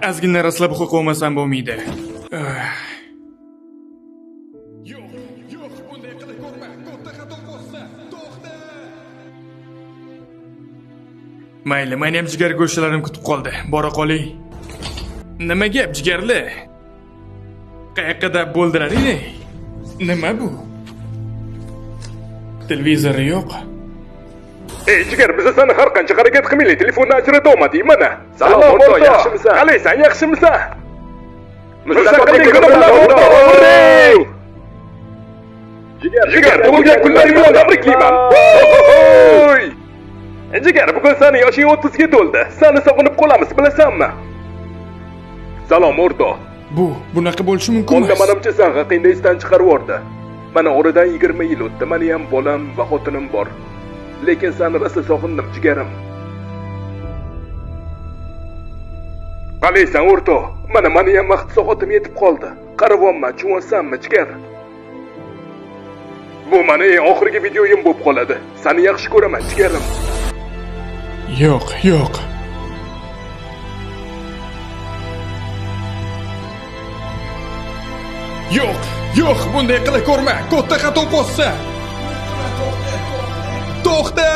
Ozgina raslab uxlab qolmasam bo'lmaydi. Yo'q, bunday qilib ko'rma. Katta xato bo'lsa, to'xta. Mayli, meni ham jigar go'shtlarim kutib qoldi. Bora qoling. Nima gap, jigarli? Qayoqda bo'ldiraring? Nima bu? Televizori yo'q. Ey jigar, biz seni har qancha harakat qilmaylik, telefonni ajrata olmadik mana. Salom o'rtoq, yaxshimisan? Qalaysan, yaxshimisan? Mustaqillik kuni bilan o'rtoq. Jigar, tug'ilgan kunlaring bilan tabriklayman. Jigar, bugun seni yoshing 30 ga to'ldi. Seni sog'inib qolamiz, bilasanmi? Salom o'rtoq. Bunaqa bo'lishi mumkin Unda emas. menimcha sen haqingda esdan chiqarib yubordi. Mana oradan 20 yil o'tdi. Meni ham bolam va xotinim bor. Lekin seni rosa sog'indim, jigarim. Qalaysan o'rtoq? Mana meni ham vaqt soatim yetib qoldi. Qaravonman, chuvonsanmi, jigar? Bu meni eng oxirgi videoyim bo'lib qoladi. Seni yaxshi ko'raman, jigarim. Yo'q. Yo'q, bunday qilib ko'rma. Katta xato bo'lsa. To'xta!